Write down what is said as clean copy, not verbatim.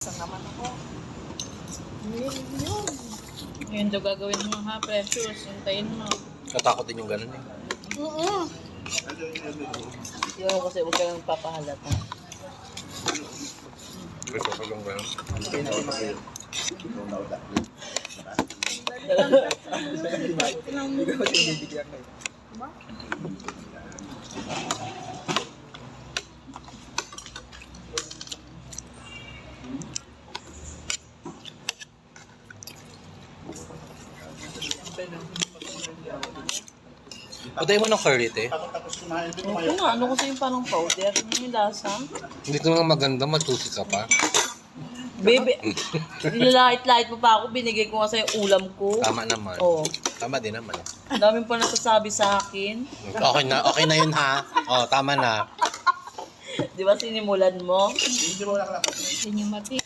Saan naman ako? Ngayon daw gagawin mo ha, precious. Hintayin mo. Natakot din yung ganun eh. Yung kasi huwag ka lang papahalata. Ito sa lang ganun. Patay mo ng curry, te. Ito nga, ano kasi yung parang powder? Ano yung lasa? Hindi ko nga maganda, matusi ka pa. Baby, nilalait-lait mo pa ako. Binigay ko nga sa'yo ulam ko. Tama naman. Oo. Tama din naman. Ang daming pa nasasabi sa akin. Okay na yun ha. Oh, tama na. Di ba sinimulan mo? Hindi mo lang. Yun yung mati.